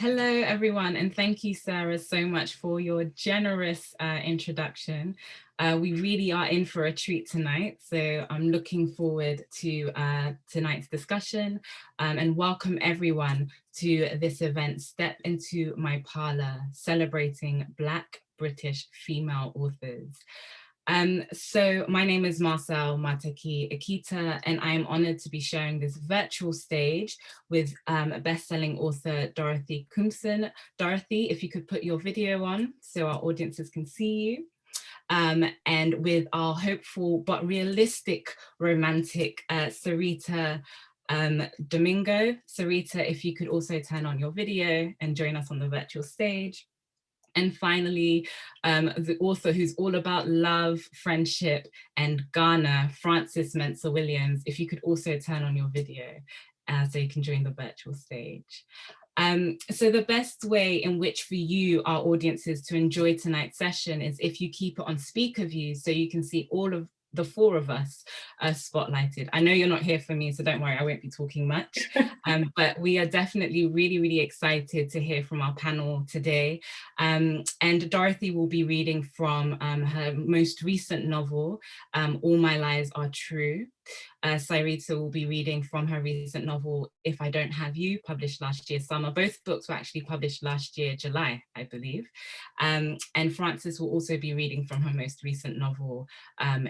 Hello, everyone, and thank you, Sarah, so much for your generous introduction. We really are in for a treat tonight, so I'm looking forward to tonight's discussion and welcome everyone to this event, Step into My Parlour, celebrating Black British female authors. So my name is Marcelle Mateki Akita, and I am honored to be sharing this virtual stage with best-selling author Dorothy Koomson. Dorothy, if you could put your video on so our audiences can see you. And with our hopeful but realistic romantic Sareeta Domingo. Sareeta, if you could also turn on your video and join us on the virtual stage. And finally, the author who's all about love, friendship, and Ghana, Frances Mensah Williams, if you could also turn on your video so you can join the virtual stage. So the best way in which for you, our audiences, to enjoy tonight's session is if you keep it on speaker view so you can see all of the four of us spotlighted. I know you're not here for me, so don't worry, I won't be talking much. But we are definitely really, really excited to hear from our panel today. And Dorothy will be reading from her most recent novel, All My Lies Are True. Sareeta will be reading from her recent novel, If I Don't Have You, published last year summer. Both books were actually published last year, July, I believe. And Frances will also be reading from her most recent novel,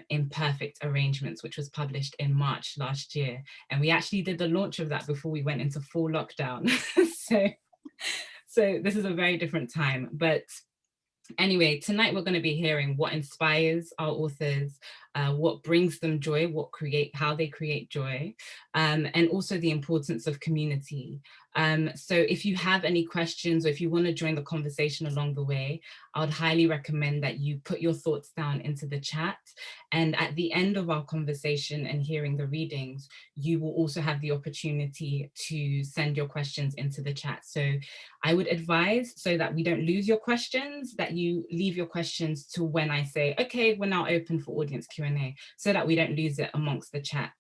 Imperfect Arrangements, which was published in March last year. And we actually did the launch of that before we went into full lockdown. So this is a very different time. But anyway, tonight we're going to be hearing what inspires our authors, what brings them joy, how they create joy, and also the importance of community. So if you have any questions or if you want to join the conversation along the way, I would highly recommend that you put your thoughts down into the chat. And at the end of our conversation and hearing the readings, you will also have the opportunity to send your questions into the chat. So I would advise, so that we don't lose your questions, that you leave your questions to when I say, okay, we're now open for audience Q&A, so that we don't lose it amongst the chat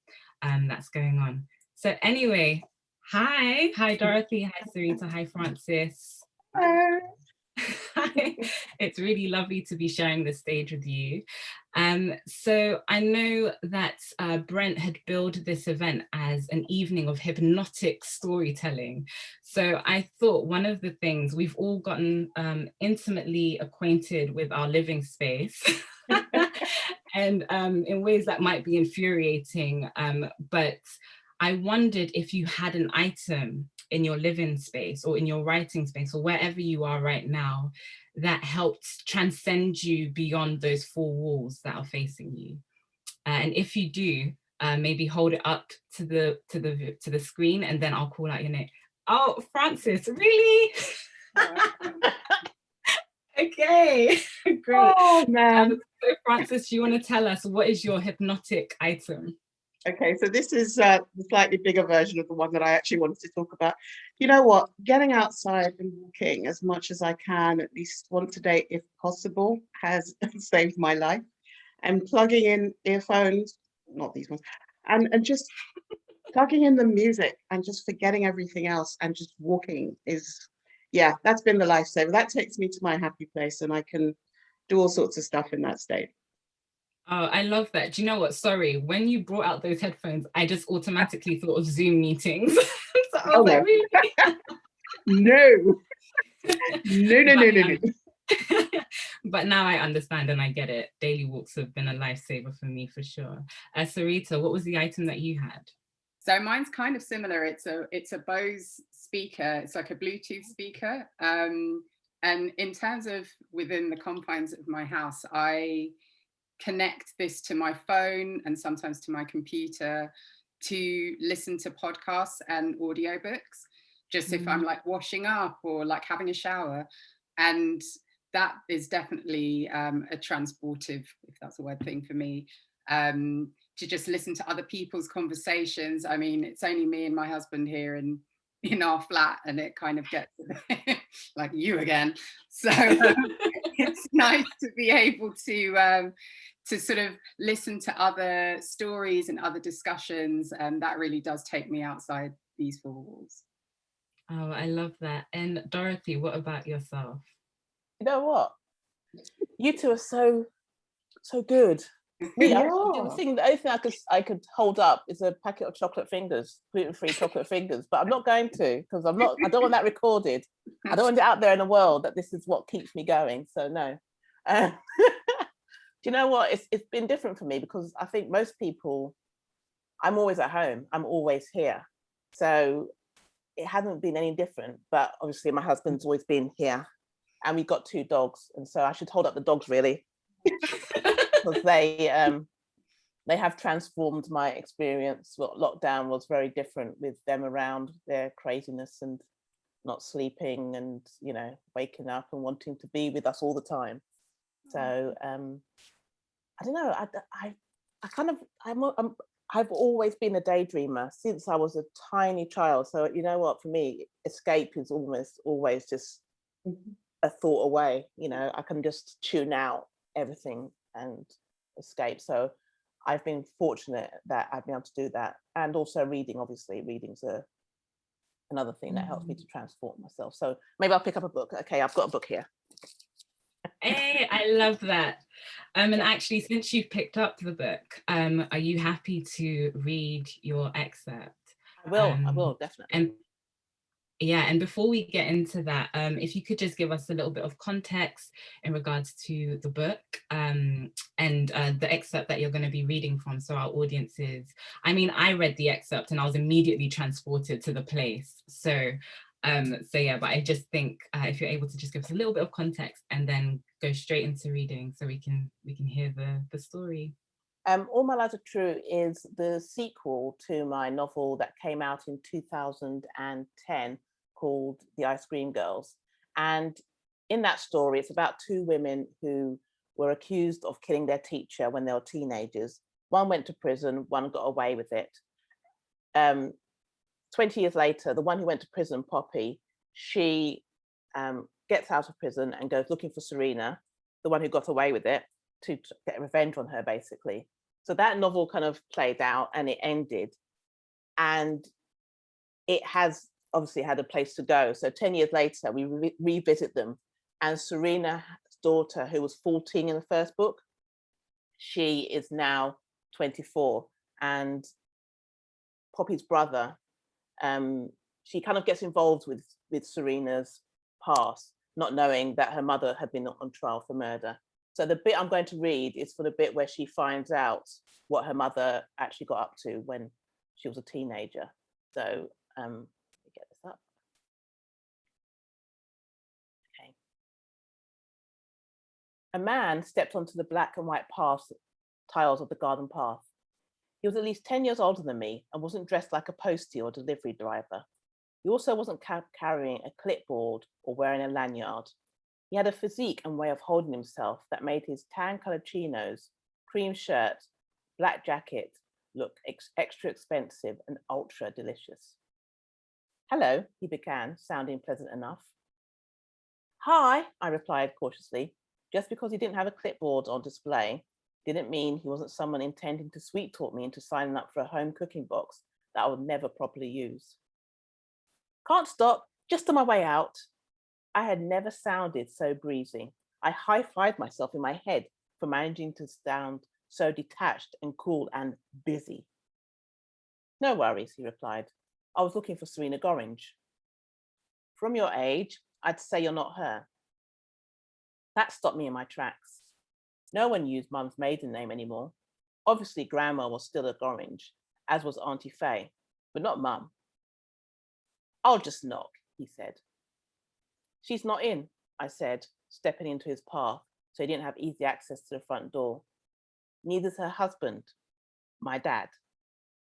that's going on. So anyway, hi Dorothy, hi Sareeta, hi Frances. Hello. Hi. It's really lovely to be sharing the stage with you. So I know that Brent had billed this event as an evening of hypnotic storytelling. So I thought one of the things, we've all gotten intimately acquainted with our living space and in ways that might be infuriating, but I wondered if you had an item in your living space or in your writing space or wherever you are right now that helped transcend you beyond those four walls that are facing you. And if you do, maybe hold it up to the screen, and then I'll call out your name. Oh, Frances, really? Okay, great. Oh man. So Frances, you want to tell us what is your hypnotic item? Okay, so this is the slightly bigger version of the one that I actually wanted to talk about. You know what? Getting outside and walking as much as I can, at least once a day if possible, has saved my life. And plugging in earphones, not these ones, and just plugging in the music and just forgetting everything else and just walking is, yeah, that's been the lifesaver. That takes me to my happy place and I can do all sorts of stuff in that state. Oh, I love that. Do you know what? Sorry, when you brought out those headphones, I just automatically thought of Zoom meetings. So I was like, really? No. No. But now I understand and I get it. Daily walks have been a lifesaver for me for sure. Sarita, what was the item that you had? So mine's kind of similar. It's a Bose speaker. It's like a Bluetooth speaker. And in terms of within the confines of my house, I connect this to my phone and sometimes to my computer to listen to podcasts and audiobooks, just if I'm like washing up or like having a shower. And that is definitely a transportive, if that's a word, thing for me, to just listen to other people's conversations. I mean, it's only me and my husband here in our flat, and it kind of gets like you again. So it's nice to be able to sort of listen to other stories and other discussions, and that really does take me outside these four walls. Oh, I love that. And Dorothy, what about yourself? You know what? You two are so good. Me, Yeah. the only thing I could hold up is a packet of chocolate fingers, gluten-free chocolate fingers, but I'm not going to, because I don't want that recorded. I don't want it out there in the world that this is what keeps me going. So no. Do you know what? It's been different for me, because I think most people, I'm always at home. I'm always here. So it hasn't been any different, but obviously my husband's always been here, and we've got 2 dogs. And so I should hold up the dogs, really, because they have transformed my experience. Lockdown was very different with them around, their craziness and not sleeping and, you know, waking up and wanting to be with us all the time. So I don't know, I've always been a daydreamer since I was a tiny child. So you know what, for me, escape is almost always just a thought away. You know, I can just tune out everything and escape. So I've been fortunate that I've been able to do that. And also reading, obviously, reading's another thing that helps me to transform myself. So maybe I'll pick up a book. Okay, I've got a book here. Hey, I love that. And actually, since you've picked up the book, are you happy to read your excerpt? I will, definitely. And yeah, and before we get into that, if you could just give us a little bit of context in regards to the book and the excerpt that you're going to be reading from, so our audiences, I mean, I read the excerpt and I was immediately transported to the place. So yeah, but I just think if you're able to just give us a little bit of context and then go straight into reading, so we can hear the story. All My Lies Are True is the sequel to my novel that came out in 2010 called The Ice Cream Girls. And in that story, it's about 2 women who were accused of killing their teacher when they were teenagers. One went to prison, one got away with it. 20 years later, the one who went to prison, Poppy, she gets out of prison and goes looking for Serena, the one who got away with it, to get revenge on her, basically. So that novel kind of played out and it ended. And it has obviously had a place to go. So 10 years later, we revisit them. And Serena's daughter, who was 14 in the first book, she is now 24. And Poppy's brother, she kind of gets involved with Serena's past, not knowing that her mother had been on trial for murder. So the bit I'm going to read is for the bit where she finds out what her mother actually got up to when she was a teenager. So let me get this up. Okay. A man stepped onto the black and white tiles of the garden path. He was at least 10 years older than me and wasn't dressed like a postie or delivery driver. He also wasn't carrying a clipboard or wearing a lanyard. He had a physique and way of holding himself that made his tan-colored chinos, cream shirt, black jacket look extra expensive and ultra delicious. Hello, he began, sounding pleasant enough. Hi, I replied cautiously. Just because he didn't have a clipboard on display didn't mean he wasn't someone intending to sweet talk me into signing up for a home cooking box that I would never properly use. Can't stop, just on my way out. I had never sounded so breezy. I high-fived myself in my head for managing to sound so detached and cool and busy. No worries, he replied. I was looking for Serena Gorringe. From your age, I'd say you're not her. That stopped me in my tracks. No one used Mum's maiden name anymore. Obviously, Grandma was still a Gorringe, as was Auntie Faye, but not Mum. I'll just knock, he said. She's not in, I said, stepping into his path so he didn't have easy access to the front door. Neither's her husband, my dad,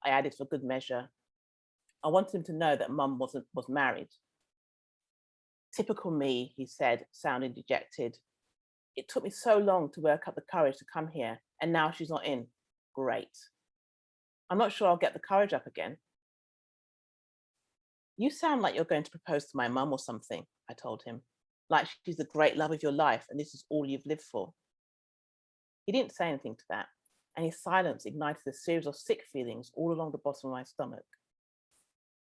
I added for good measure. I wanted him to know that Mum was married. Typical me, he said, sounding dejected. It took me so long to work up the courage to come here, and now she's not in. Great. I'm not sure I'll get the courage up again. You sound like you're going to propose to my mum or something, I told him. Like she's the great love of your life and this is all you've lived for. He didn't say anything to that, and his silence ignited a series of sick feelings all along the bottom of my stomach.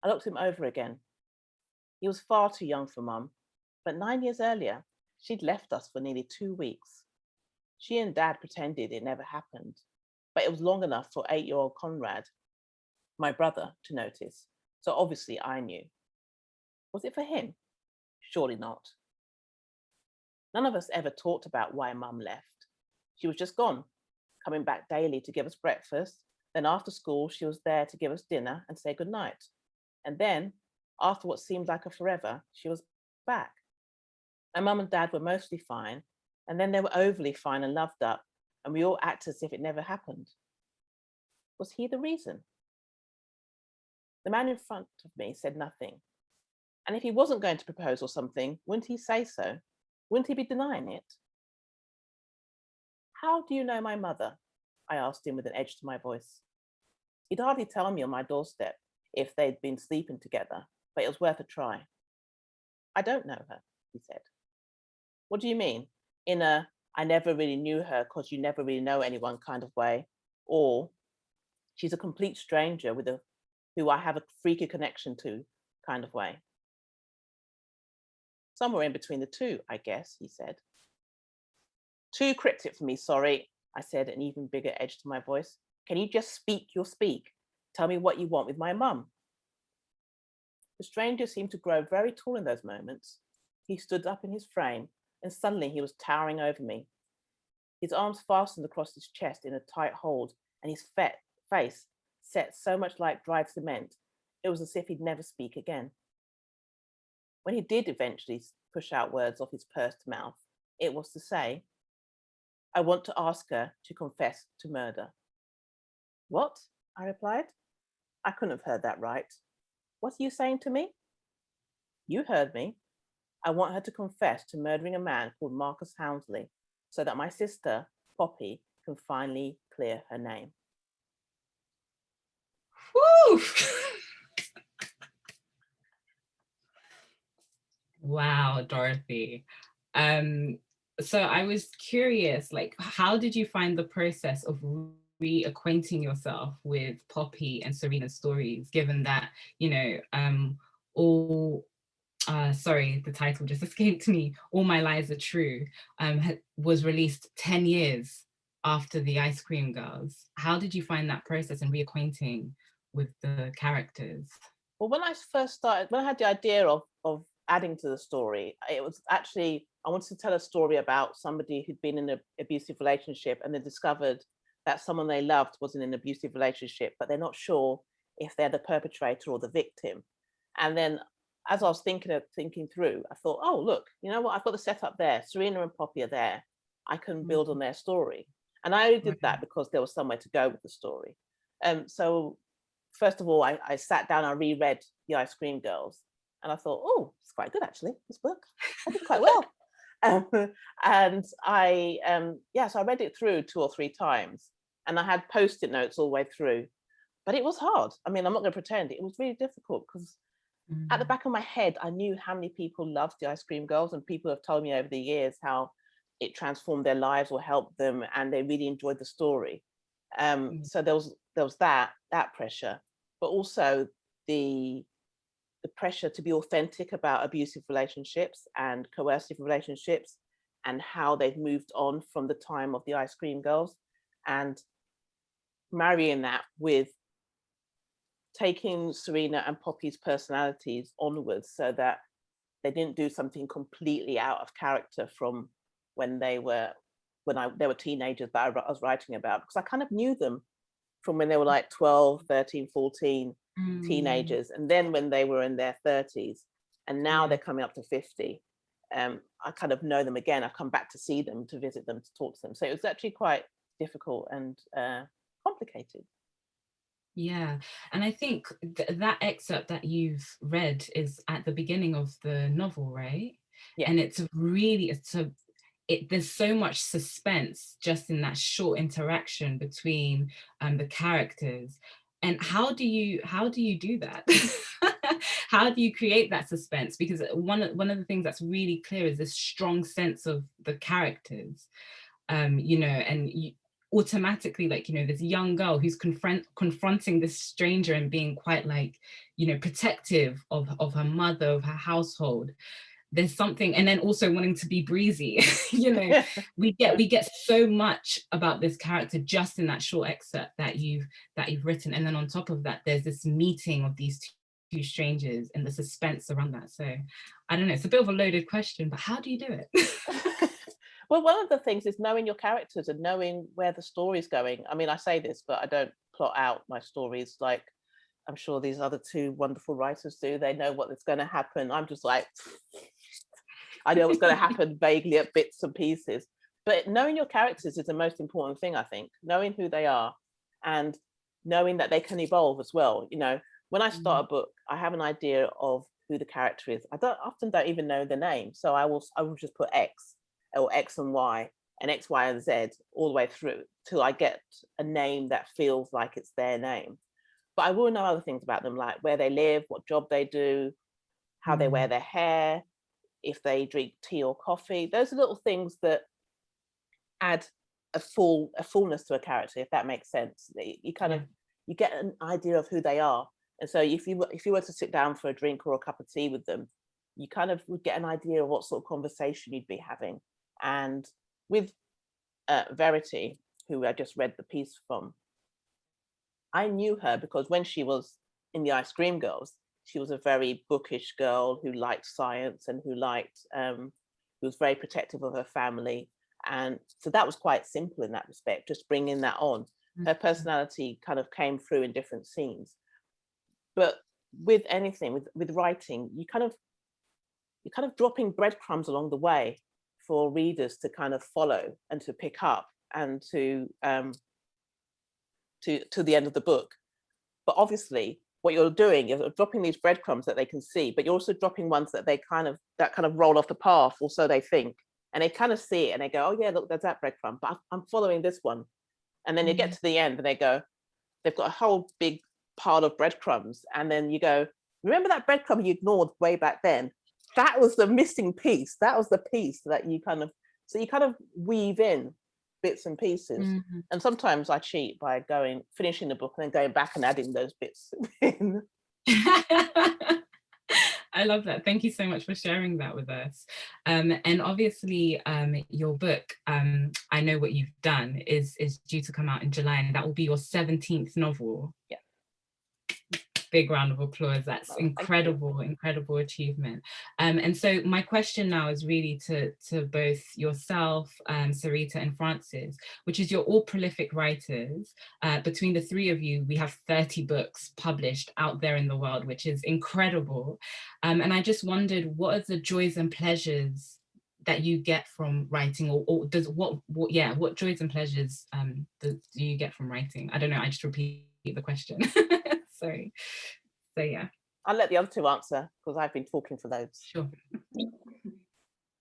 I looked him over again. He was far too young for Mum, but 9 years earlier, she'd left us for nearly 2 weeks. She and Dad pretended it never happened, but it was long enough for 8-year-old Conrad, my brother, to notice. So obviously I knew. Was it for him? Surely not. None of us ever talked about why Mum left. She was just gone, coming back daily to give us breakfast. Then after school, she was there to give us dinner and say goodnight. And then, after what seemed like a forever, she was back. My Mum and Dad were mostly fine, and then they were overly fine and loved up, and we all acted as if it never happened. Was he the reason? The man in front of me said nothing. And if he wasn't going to propose or something, wouldn't he say so? Wouldn't he be denying it? How do you know my mother? I asked him with an edge to my voice. He'd hardly tell me on my doorstep if they'd been sleeping together, but it was worth a try. I don't know her, he said. What do you mean? In a, I never really knew her because you never really know anyone kind of way, or she's a complete stranger who I have a freaky connection to kind of way. Somewhere in between the two, I guess, he said. Too cryptic for me, sorry, I said, an even bigger edge to my voice. Can you just speak your speak? Tell me what you want with my mum. The stranger seemed to grow very tall in those moments. He stood up in his frame, and suddenly he was towering over me. His arms fastened across his chest in a tight hold, and his face set so much like dried cement, it was as if he'd never speak again. When he did eventually push out words off his pursed mouth, it was to say, I want to ask her to confess to murder. What? I replied. I couldn't have heard that right. What are you saying to me? You heard me. I want her to confess to murdering a man called Marcus Houndsley so that my sister, Poppy, can finally clear her name. Woo! Wow, Dorothy. So I was curious, like, how did you find the process of reacquainting yourself with Poppy and Serena's stories, given that, you know, sorry, the title just escaped me, All My Lies Are True, was released 10 years after the Ice Cream Girls. How did you find that process and reacquainting with the characters? Well, when I first started, when I had the idea of adding to the story, it was actually, I wanted to tell a story about somebody who'd been in an abusive relationship and then discovered that someone they loved was in an abusive relationship, but they're not sure if they're the perpetrator or the victim. And then as I was thinking through, I thought, oh, look, you know what? I've got the setup there. Serena and Poppy are there. I can build on their story. And I only did that because there was somewhere to go with the story. So first of all, I sat down, I reread The Ice Cream Girls, and I thought, oh, it's quite good, actually, this book. I did quite well. And so I read it through 2 or 3 times, and I had Post-it notes all the way through, but it was hard. I mean, I'm not going to pretend, it was really difficult because at the back of my head, I knew how many people loved The Ice Cream Girls, and people have told me over the years how it transformed their lives or helped them, and they really enjoyed the story. So there was that pressure, but also the pressure to be authentic about abusive relationships and coercive relationships and how they've moved on from the time of the Ice Cream Girls, and marrying that with taking Serena and Poppy's personalities onwards so that they didn't do something completely out of character from when they were teenagers that I was writing about, because I kind of knew them from when they were like 12, 13, 14 teenagers, and then when they were in their 30s, and now they're coming up to 50. I kind of know them again. I've come back to see them, to visit them, to talk to them. So it was actually quite difficult and complicated. Yeah, and I think that excerpt that you've read is at the beginning of the novel, right? Yeah. And there's so much suspense just in that short interaction between the characters. And how do you do that? How do you create that suspense? Because one of the things that's really clear is this strong sense of the characters, you know, and automatically, like, you know, this young girl who's confronting this stranger and being quite like, you know, protective of her mother, of her household. There's something, and then also wanting to be breezy. You know, we get so much about this character just in that short excerpt that you've written, and then on top of that, there's this meeting of these two strangers and the suspense around that. So I don't know, it's a bit of a loaded question, but how do you do it? Well, one of the things is knowing your characters and knowing where the story's going. I mean, I say this, but I don't plot out my stories like I'm sure these other two wonderful writers do. They know what's going to happen. I'm just like, I know what's going to happen vaguely at bits and pieces. But knowing your characters is the most important thing, I think. Knowing who they are and knowing that they can evolve as well. You know, when I start a book, I have an idea of who the character is. I often don't even know the name. So I will just put X or X and Y and X, Y, and Z all the way through till I get a name that feels like it's their name. But I will know other things about them, like where they live, what job they do, how they wear their hair, if they drink tea or coffee. Those are little things that add a fullness to a character, if that makes sense. You kind of, you get an idea of who they are. And so if you were to sit down for a drink or a cup of tea with them, you kind of would get an idea of what sort of conversation you'd be having. And with Verity, who I just read the piece from, I knew her because when she was in the Ice Cream Girls, she was a very bookish girl who liked science and who was very protective of her family. And so that was quite simple in that respect, just bringing that on. Her personality kind of came through in different scenes. But with anything, with writing, you're kind of dropping breadcrumbs along the way for readers to kind of follow and to pick up and to the end of the book. But obviously what you're doing is dropping these breadcrumbs that they can see, but you're also dropping ones that they kind of roll off the path, or so they think. And they kind of see it and they go, oh yeah, look, there's that breadcrumb, but I'm following this one. And then you get to the end and they go, they've got a whole big pile of breadcrumbs. And then you go, remember that breadcrumb you ignored way back then? That was the missing piece. That was the piece that you kind of weave in bits and pieces. And sometimes I cheat by finishing the book and then going back and adding those bits in. I love that. Thank you so much for sharing that with us. And obviously your book, I Know What You've Done, is due to come out in July, and that will be your 17th novel. Yeah. Big round of applause. That's incredible achievement. And so my question now is really to both yourself, Sareeta, and Frances, which is, you're all prolific writers. Between the three of you, we have 30 books published out there in the world, which is incredible. And I just wondered, what are the joys and pleasures that you get from writing, or does what joys and pleasures do you get from writing? I don't know, I just repeat the question. Sorry. So yeah, I'll let the other two answer because I've been talking for loads. Sure.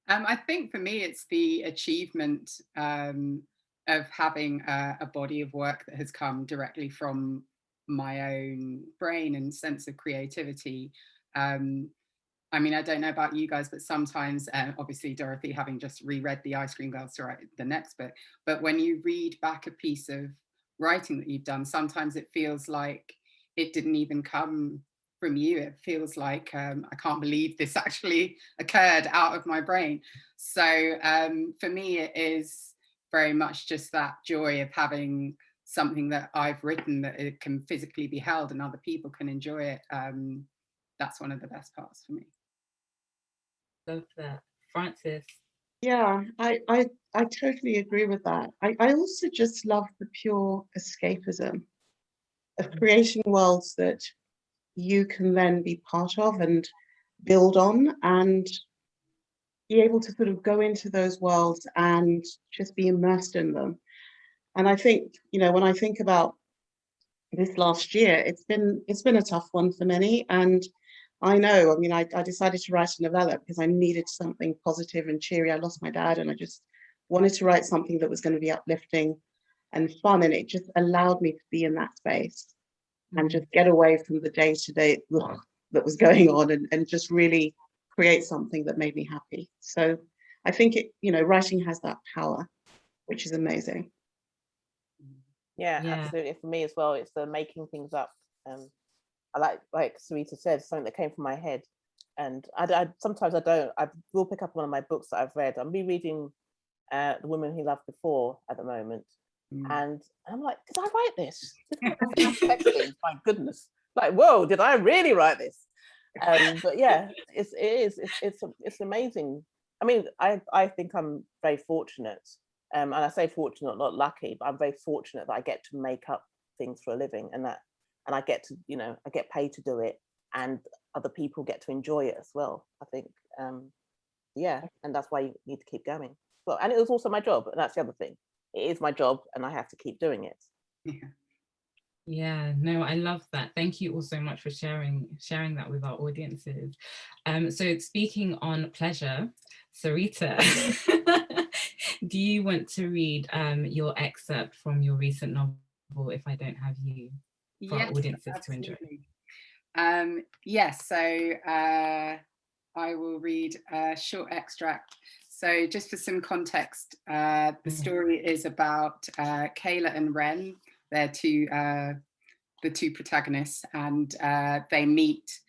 I think for me it's the achievement of having a body of work that has come directly from my own brain and sense of creativity. I mean, I don't know about you guys, but sometimes, obviously Dorothy having just reread The Ice Cream Girls to write the next book, but when you read back a piece of writing that you've done, sometimes it feels like it didn't even come from you. It feels like I can't believe this actually occurred out of my brain. So for me, it is very much just that joy of having something that I've written that it can physically be held and other people can enjoy it. That's one of the best parts for me. Love that. Frances? Yeah, I totally agree with that. I also just love the pure escapism of creating worlds that you can then be part of and build on, and be able to sort of go into those worlds and just be immersed in them. And I think, you know, when I think about this last year, it's been a tough one for many. And I know, I mean, I decided to write a novella because I needed something positive and cheery. I lost my dad and I just wanted to write something that was going to be uplifting and fun. And it just allowed me to be in that space and just get away from the day-to-day that was going on, and just really create something that made me happy. So I think writing has that power, which is amazing. Yeah, Yeah. absolutely. For me as well, it's the making things up. I like Sareeta said, something that came from my head. And I sometimes I don't. I will pick up one of my books that I've read. I'm rereading The Woman He Loved Before at the moment. And I'm like, did I write this? Sex scenes, my goodness. Like, whoa, did I really write this? But yeah, it's amazing. I mean, I think I'm very fortunate. And I say fortunate, not lucky, but I'm very fortunate that I get to make up things for a living, and I get to, I get paid to do it, and other people get to enjoy it as well. I think, yeah, and that's why you need to keep going. Well, and it was also my job, and that's the other thing. It is my job, and I have to keep doing it. Yeah, no, I love that. Thank you all so much for sharing that with our audiences. So speaking on pleasure, Sareeta, do you want to read your excerpt from your recent novel, If I Don't Have You, for our audiences to enjoy? Yes, so I will read a short extract. So just for some context, the story is about Kayla and Ren. They're the two protagonists, and they meet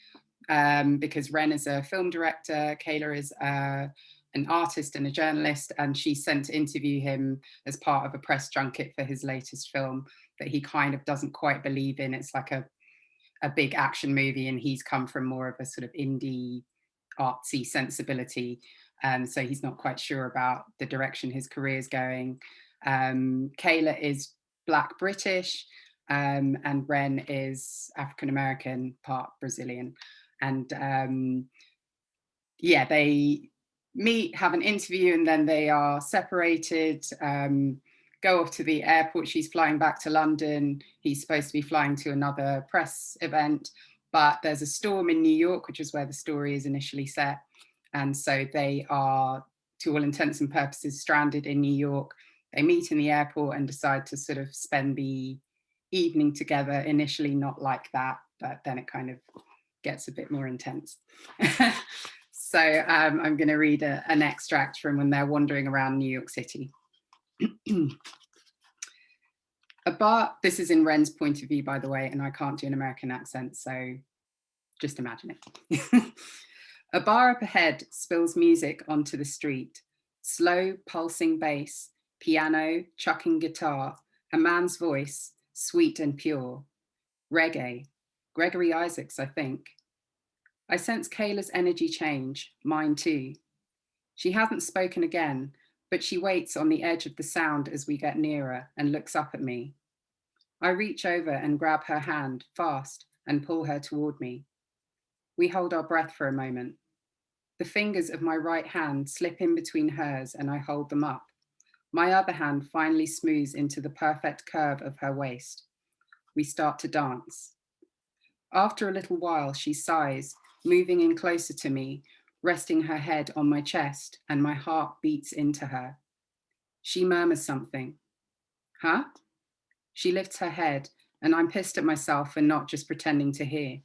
because Ren is a film director, Kayla is an artist and a journalist, and she's sent to interview him as part of a press junket for his latest film that he kind of doesn't quite believe in. It's like a big action movie, and he's come from more of a sort of indie artsy sensibility, so he's not quite sure about the direction his career is going. Kayla is Black British, and Ren is African American, part Brazilian, and yeah, they meet, have an interview, and then they are separated. Go off to the airport. She's flying back to London. He's supposed to be flying to another press event, but there's a storm in New York, which is where the story is initially set. And so they are, to all intents and purposes, stranded in New York. They meet in the airport and decide to sort of spend the evening together. Initially not like that, but then it kind of gets a bit more intense. So I'm going to read an extract from when they're wandering around New York City. A bar, this is in Ren's point of view, by the way, and I can't do an American accent, so just imagine it. A bar up ahead spills music onto the street. Slow, pulsing bass, piano, chucking guitar, a man's voice, sweet and pure. Reggae, Gregory Isaacs, I think. I sense Kayla's energy change, mine too. She hasn't spoken again, but she waits on the edge of the sound as we get nearer and looks up at me. I reach over and grab her hand fast and pull her toward me. We hold our breath for a moment. The fingers of my right hand slip in between hers and I hold them up. My other hand finally smooths into the perfect curve of her waist. We start to dance. After a little while, she sighs, moving in closer to me, resting her head on my chest, and my heart beats into her. She murmurs something. Huh? She lifts her head, and I'm pissed at myself for not just pretending to hear.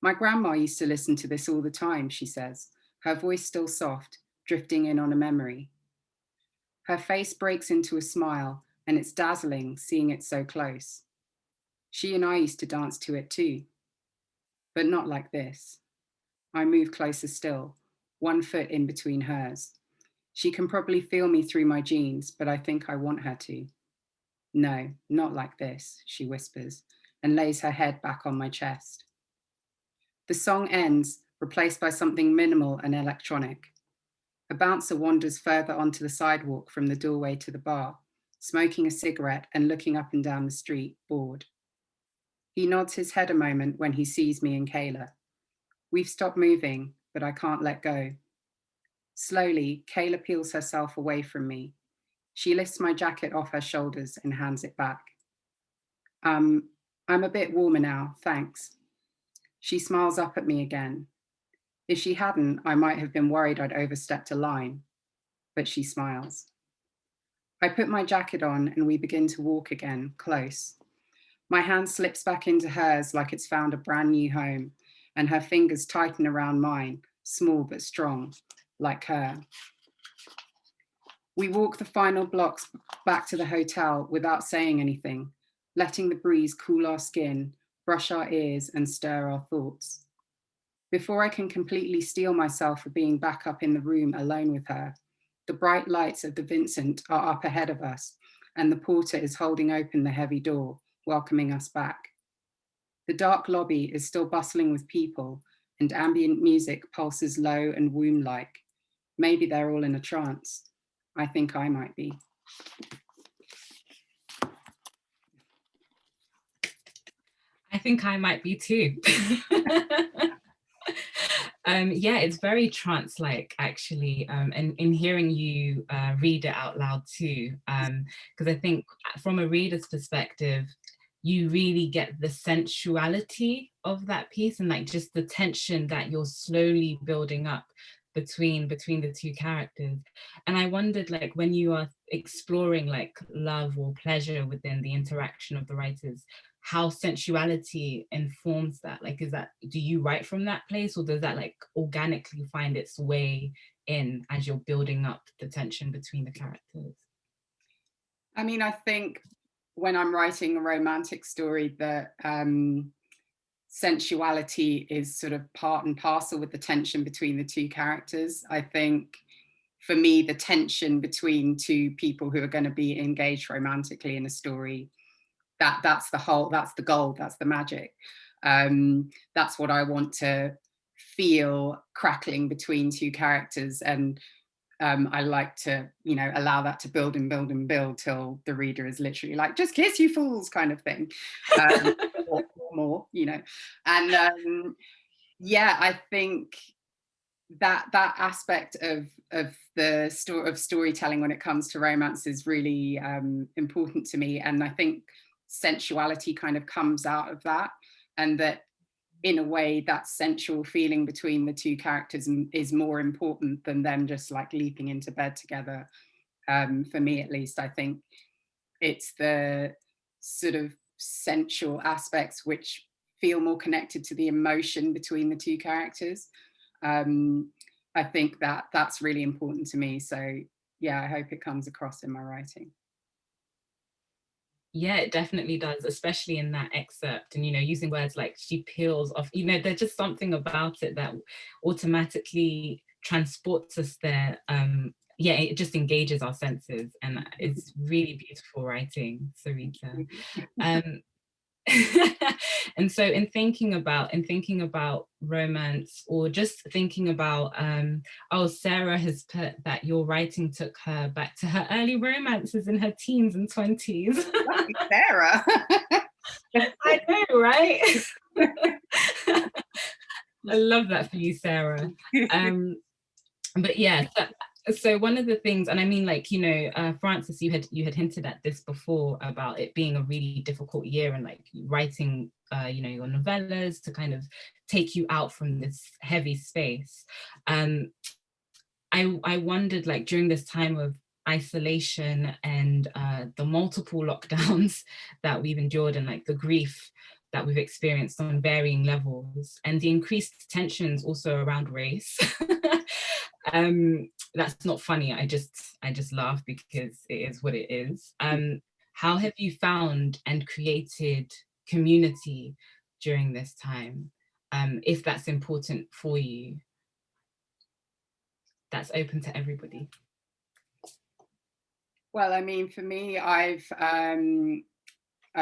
My grandma used to listen to this all the time, she says, her voice still soft, drifting in on a memory. Her face breaks into a smile, and it's dazzling seeing it so close. She and I used to dance to it too, but not like this. I move closer still, one foot in between hers. She can probably feel me through my jeans, but I think I want her to. No, not like this, she whispers, and lays her head back on my chest. The song ends, replaced by something minimal and electronic. A bouncer wanders further onto the sidewalk from the doorway to the bar, smoking a cigarette and looking up and down the street, bored. He nods his head a moment when he sees me and Kayla. We've stopped moving, but I can't let go. Slowly, Kayla peels herself away from me. She lifts my jacket off her shoulders and hands it back. I'm a bit warmer now, thanks. She smiles up at me again. If she hadn't, I might have been worried I'd overstepped a line, but she smiles. I put my jacket on and we begin to walk again, close. My hand slips back into hers like it's found a brand new home, and her fingers tighten around mine, small but strong, like her. We walk the final blocks back to the hotel without saying anything, letting the breeze cool our skin, brush our ears, and stir our thoughts. Before I can completely steel myself for being back up in the room alone with her, the bright lights of the Vincent are up ahead of us, and the porter is holding open the heavy door, welcoming us back. The dark lobby is still bustling with people, and ambient music pulses low and womb-like. Maybe they're all in a trance. I think I might be. I think I might be too. Yeah, it's very trance-like actually, and in hearing you read it out loud too, because I think from a reader's perspective, you really get the sensuality of that piece and like just the tension that you're slowly building up between the two characters. And I wondered, like, when you are exploring like love or pleasure within the interaction of the writers, how sensuality informs that. Like, do you write from that place, or does that like organically find its way in as you're building up the tension between the characters? I mean, I think when I'm writing a romantic story, that sensuality is sort of part and parcel with the tension between the two characters. I think for me, the tension between two people who are going to be engaged romantically in a story, that's the gold, that's the magic. That's what I want to feel crackling between two characters. And I like to, allow that to build and build and build till the reader is literally like, just kiss, you fools, kind of thing. Or more, And yeah, I think that aspect of storytelling when it comes to romance is really important to me. And I think sensuality kind of comes out of that, and that in a way that sensual feeling between the two characters is more important than them just like leaping into bed together. For me, at least, I think it's the sort of sensual aspects which feel more connected to the emotion between the two characters. I think that's really important to me. So yeah, I hope it comes across in my writing. Yeah, it definitely does, especially in that excerpt. And, using words like she peels off, there's just something about it that automatically transports us there. Yeah, it just engages our senses, and it's really beautiful writing, Sareeta. And so in thinking about romance, or just thinking about Sarah has put that your writing took her back to her early romances in her teens and 20s. Lucky Sarah. I know, right? I love that for you, Sarah. But yeah, so one of the things, and I mean, like, Frances, you had hinted at this before about it being a really difficult year, and like writing your novellas to kind of take you out from this heavy space. I wondered, like, during this time of isolation and the multiple lockdowns that we've endured, and like the grief that we've experienced on varying levels, and the increased tensions also around race. That's not funny. I just laugh because it is what it is. How have you found and created community during this time? If that's important for you, that's open to everybody. Well, I mean, for me, I've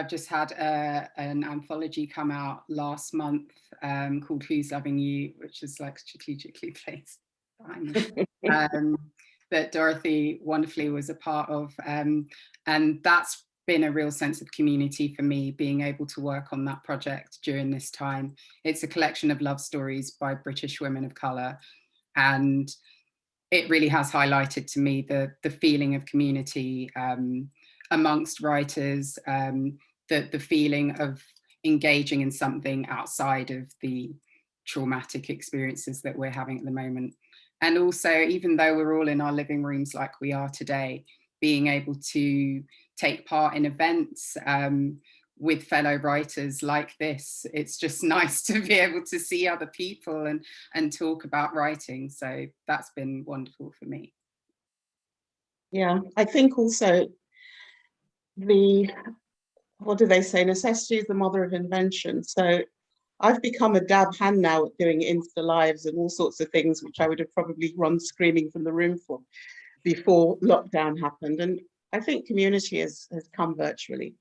just had an anthology come out last month called Who's Loving You, which is like strategically placed behind me, that Dorothy wonderfully was a part of. And that's been a real sense of community for me, being able to work on that project during this time. It's a collection of love stories by British women of colour. And it really has highlighted to me the feeling of community amongst writers, the feeling of engaging in something outside of the traumatic experiences that we're having at the moment. And also, even though we're all in our living rooms like we are today, being able to take part in events with fellow writers like this, it's just nice to be able to see other people and, talk about writing. So that's been wonderful for me. Yeah, I think also what do they say? Necessity is the mother of invention. So I've become a dab hand now at doing Insta lives and all sorts of things, which I would have probably run screaming from the room for before lockdown happened. And I think community has come virtually.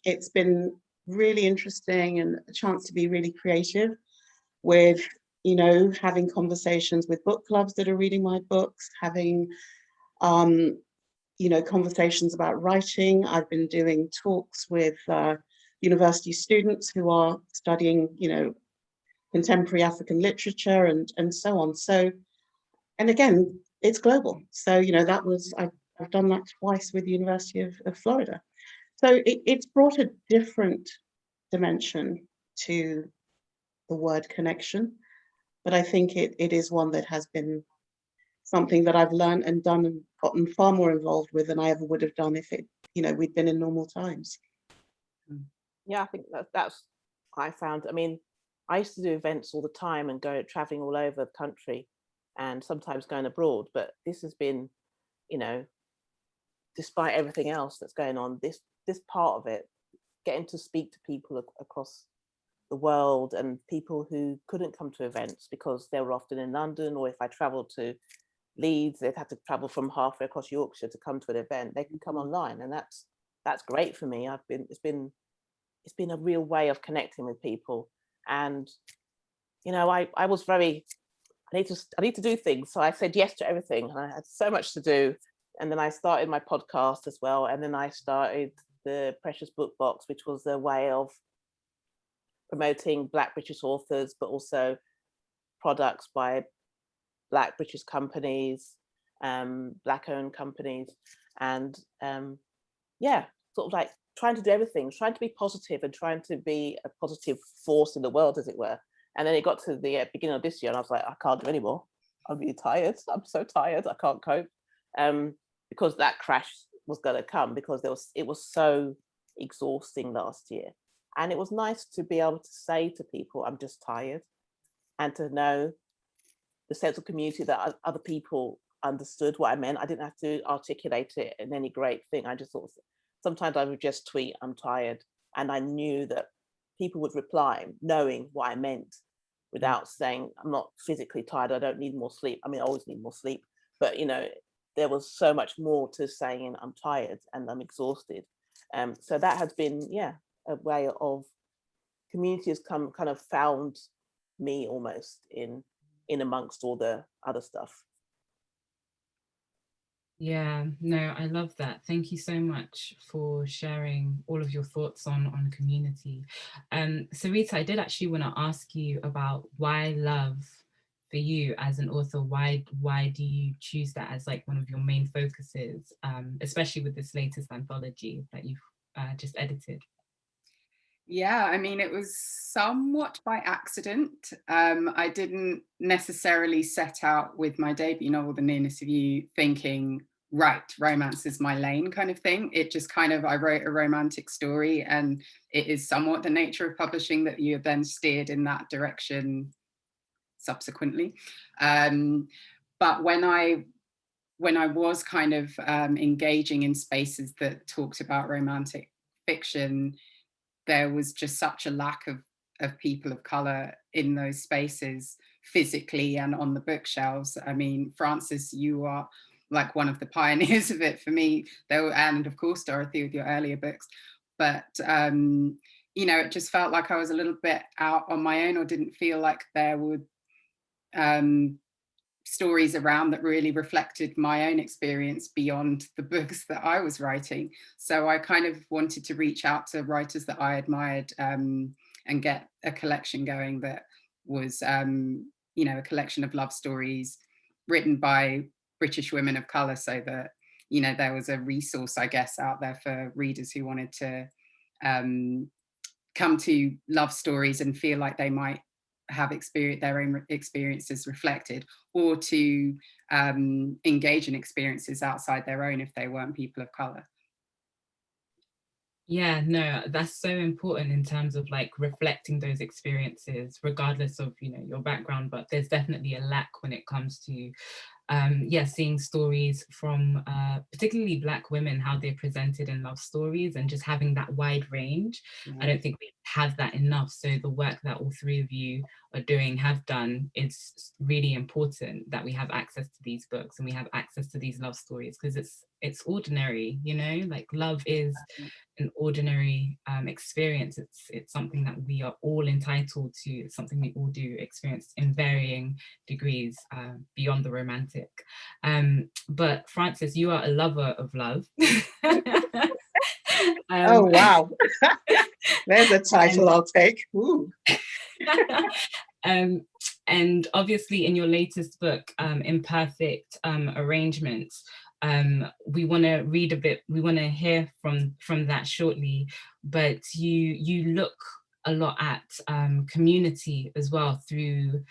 It's been really interesting and a chance to be really creative with, having conversations with book clubs that are reading my books, having, conversations about writing. I've been doing talks with university students who are studying, contemporary African literature and so on. So, and again, it's global. So, I've done that twice with the University of Florida. So it's brought a different dimension to the word connection, but I think it is one that has been something that I've learned and done and gotten far more involved with than I ever would have done if we'd been in normal times. Yeah, I think that's I found. I mean, I used to do events all the time and go traveling all over the country and sometimes going abroad, but this has been, despite everything else that's going on, this part of it, getting to speak to people across the world and people who couldn't come to events because they were often in London, or if I traveled to Leeds, they'd have to travel from halfway across Yorkshire to come to an event. They can come online, and that's great for me. It's been a real way of connecting with people. And I was very, I need to do things, so I said yes to everything, and I had so much to do. And then I started my podcast as well, and then I started the Precious Book Box, which was a way of promoting Black British authors, but also products by Black British companies, Black owned companies, and sort of like trying to do everything, trying to be positive and trying to be a positive force in the world, as it were. And then it got to the beginning of this year, and I was like, I can't do anymore. I'm really tired. I'm so tired. I can't cope, because that crash was going to come, because it was so exhausting last year. And it was nice to be able to say to people, I'm just tired, and to know the sense of community that other people understood what I meant. I didn't have to articulate it in any great thing. I just thought, sometimes I would just tweet, I'm tired. And I knew that people would reply knowing what I meant without saying, I'm not physically tired, I don't need more sleep. I mean, I always need more sleep, but there was so much more to saying I'm tired and I'm exhausted. So that has been, a way of community has kind of found me almost in amongst all the other stuff. Yeah, no, I love that. Thank you so much for sharing all of your thoughts on community. Sareeta, I did actually want to ask you about why love for you as an author. Why do you choose that as like one of your main focuses, especially with this latest anthology that you've just edited? Yeah, I mean, it was somewhat by accident. I didn't necessarily set out with my debut novel, The Nearness of You, thinking, right, romance is my lane kind of thing. It just kind of, I wrote a romantic story, and it is somewhat the nature of publishing that you have then steered in that direction subsequently. But when I was kind of engaging in spaces that talked about romantic fiction, there was just such a lack of people of color in those spaces, physically and on the bookshelves. I mean, Frances, you are like one of the pioneers of it for me, though, and of course, Dorothy, with your earlier books. But it just felt like I was a little bit out on my own, or didn't feel like there would stories around that really reflected my own experience beyond the books that I was writing. So I kind of wanted to reach out to writers that I admired, and get a collection going that was, a collection of love stories written by British women of colour, so that, there was a resource, I guess, out there for readers who wanted to come to love stories and feel like they might have their own experiences reflected, or to engage in experiences outside their own if they weren't people of color. Yeah, no, that's so important in terms of like reflecting those experiences, regardless of, your background. But there's definitely a lack when it comes to yeah, seeing stories from particularly Black women, how they're presented in love stories, and just having that wide range. I don't think we have that enough. So the work that all three of you are doing, have done, it's really important that we have access to these books and we have access to these love stories, because it's ordinary, you know, like love is an ordinary experience. It's something that we are all entitled to. It's something we all do experience in varying degrees beyond the romantic. But Frances, you are a lover of love. Oh, wow. There's a title I'll take. Ooh. And obviously in your latest book, Imperfect Arrangements, we want to read a bit, we want to hear from that shortly, but you look a lot at community as well through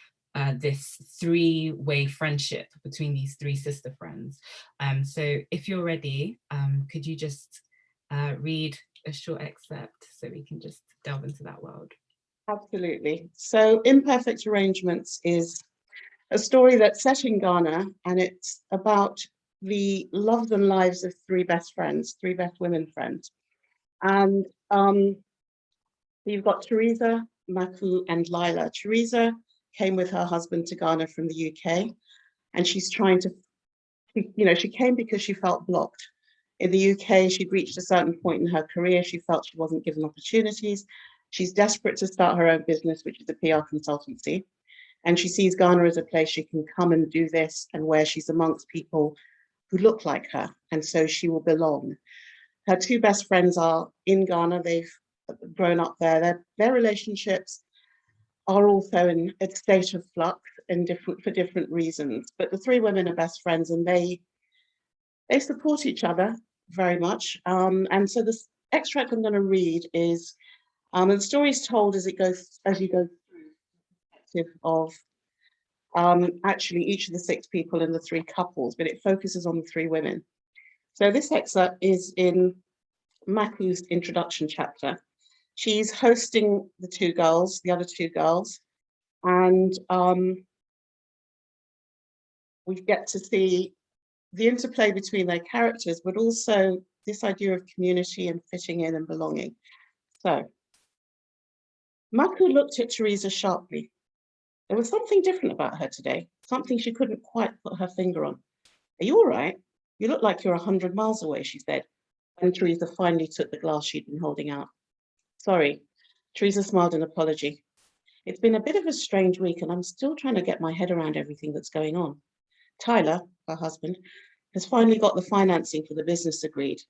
this three-way friendship between these three sister friends. So if you're ready, could you just read a short excerpt so we can just delve into that world? Absolutely. So Imperfect Arrangements is a story that's set in Ghana, and it's about the loves and lives of three best women friends. And you've got Teresa, Maku, and Lila. Teresa came with her husband to Ghana from the UK, and she's trying to, she came because she felt blocked. In the UK, she'd reached a certain point in her career. She felt she wasn't given opportunities. She's desperate to start her own business, which is a PR consultancy. And she sees Ghana as a place she can come and do this, and where she's amongst people who look like her. And so she will belong. Her two best friends are in Ghana. They've grown up there. Their relationships are also in a state of flux for different reasons. But the three women are best friends, and they support each other very much. And so this extract I'm going to read is, and the story is told as you go through the perspective of actually each of the six people in the three couples, but it focuses on the three women. So this excerpt is in Maku's introduction chapter. She's hosting the other two girls, and we get to see the interplay between their characters, but also this idea of community and fitting in and belonging. So Maku looked at Teresa sharply. There was something different about her today, something she couldn't quite put her finger on. Are you all right? You look like you're 100 miles away, she said, when Teresa finally took the glass she'd been holding out. Sorry. Teresa smiled an apology. It's been a bit of a strange week, and I'm still trying to get my head around everything that's going on. Tyler, her husband, has finally got the financing for the business agreed,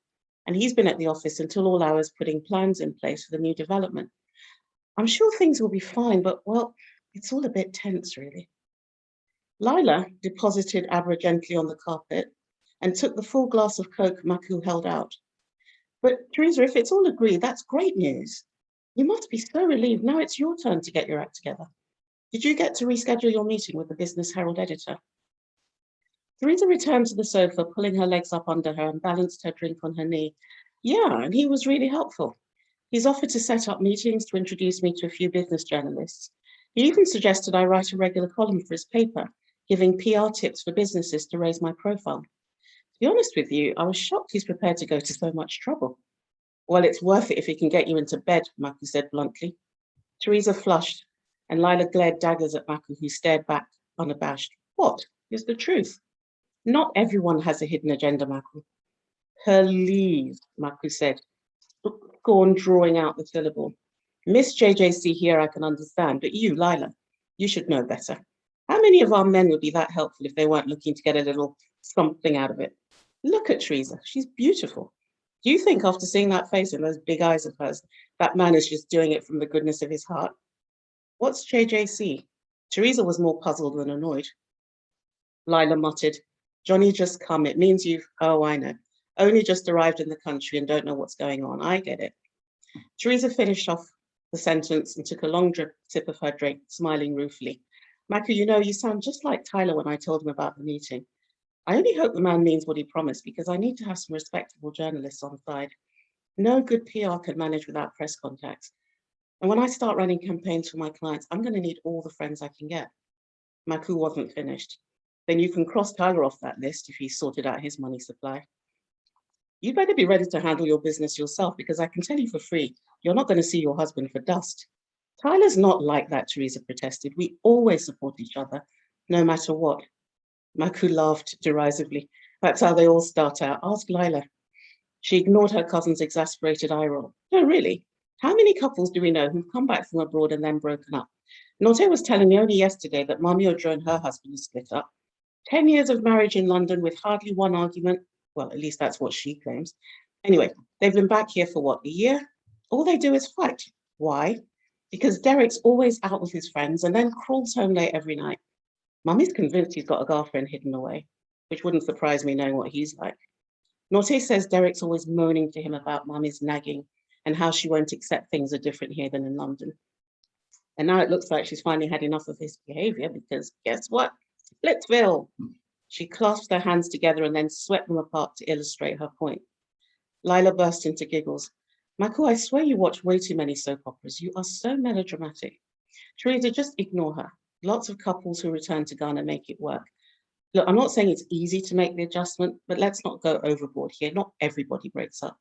and he's been at the office until all hours putting plans in place for the new development. I'm sure things will be fine, but, well, it's all a bit tense, really. Lila deposited Abra gently on the carpet and took the full glass of Coke Maku held out. But Teresa, if it's all agreed, that's great news. You must be so relieved. Now it's your turn to get your act together. Did you get to reschedule your meeting with the Business Herald editor? Teresa returned to the sofa, pulling her legs up under her, and balanced her drink on her knee. Yeah, and he was really helpful. He's offered to set up meetings to introduce me to a few business journalists. He even suggested I write a regular column for his paper, giving PR tips for businesses to raise my profile. To be honest with you, I was shocked he's prepared to go to so much trouble. Well, it's worth it if he can get you into bed, Maku said bluntly. Teresa flushed, and Lila glared daggers at Maku, who stared back unabashed. What is the truth? Not everyone has a hidden agenda, Maku. Please, Maku said, scorn drawing out the syllable. Miss JJC here I can understand, but you, Lila, you should know better. How many of our men would be that helpful if they weren't looking to get a little something out of it? Look at Teresa, she's beautiful. Do you think after seeing that face and those big eyes of hers, that man is just doing it from the goodness of his heart? What's JJC? Teresa was more puzzled than annoyed. Lila muttered, Johnny just come, it means oh, I know. Only just arrived in the country and don't know what's going on. I get it. Teresa finished off the sentence and took a long sip of her drink, smiling ruefully. Maku, you sound just like Tyler when I told him about the meeting. I only hope the man means what he promised, because I need to have some respectable journalists on side. No good PR can manage without press contacts. And when I start running campaigns for my clients, I'm going to need all the friends I can get. Maku wasn't finished. then you can cross Tyler off that list if he's sorted out his money supply. You better be ready to handle your business yourself, because I can tell you for free, you're not going to see your husband for dust. Tyler's not like that, Teresa protested. We always support each other, no matter what. Maku laughed derisively. That's how they all start out. Ask Lila. She ignored her cousin's exasperated eye roll. No, really? How many couples do we know who've come back from abroad and then broken up? Norte was telling me only yesterday that Mami Ojo and her husband are split up. 10 years of marriage in London with hardly one argument. Well, at least that's what she claims. Anyway, they've been back here for what, a year? All they do is fight. Why? Because Derek's always out with his friends and then crawls home late every night. Mummy's convinced he's got a girlfriend hidden away, which wouldn't surprise me knowing what he's like. Norte says Derek's always moaning to him about Mummy's nagging and how she won't accept things are different here than in London. And now it looks like she's finally had enough of his behavior, because guess what? Splitsville. She clasped her hands together and then swept them apart to illustrate her point. Lila burst into giggles. Michael, I swear you watch way too many soap operas. You are so melodramatic. Teresa, just ignore her. Lots of couples who return to Ghana make it work. Look, I'm not saying it's easy to make the adjustment, but let's not go overboard here. Not everybody breaks up.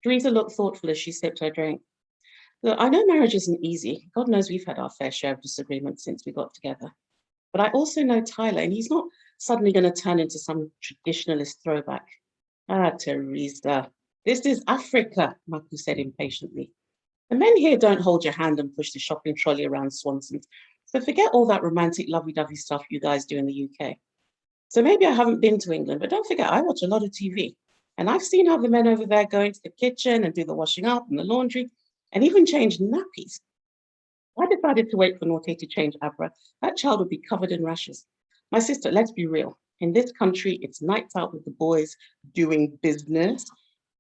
Teresa looked thoughtful as she sipped her drink. Look, I know marriage isn't easy. God knows we've had our fair share of disagreements since we got together. But I also know Tyler, and he's not suddenly going to turn into some traditionalist throwback. Ah, Teresa, this is Africa, Maku said impatiently. The men here don't hold your hand and push the shopping trolley around Swanson's. So forget all that romantic lovey-dovey stuff you guys do in the UK. So maybe I haven't been to England, but don't forget, I watch a lot of TV. And I've seen how the men over there go into the kitchen and do the washing up and the laundry and even change nappies. I decided to wait for Norte to change Abra. That child would be covered in rashes. My sister, let's be real. In this country, it's nights out with the boys doing business.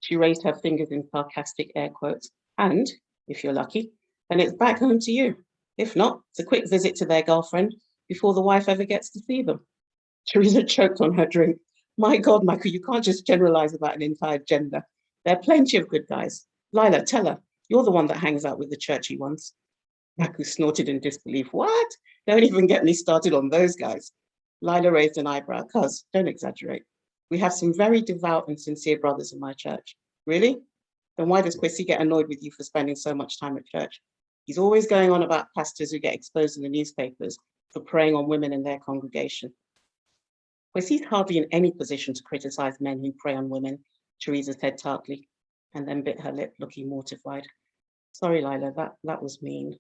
She raised her fingers in sarcastic air quotes. And if you're lucky, then it's back home to you. If not, it's a quick visit to their girlfriend before the wife ever gets to see them. Teresa choked on her drink. My God, Michael, you can't just generalize about an entire gender. There are plenty of good guys. Lila, tell her, you're the one that hangs out with the churchy ones. Maku snorted in disbelief. What? Don't even get me started on those guys. Lila raised an eyebrow. Cuz, don't exaggerate. We have some very devout and sincere brothers in my church. Really? Then why does Kwesi get annoyed with you for spending so much time at church? He's always going on about pastors who get exposed in the newspapers for preying on women in their congregation. Kwesi's hardly in any position to criticize men who prey on women, Teresa said tartly, and then bit her lip, looking mortified. Sorry, Lila, that was mean.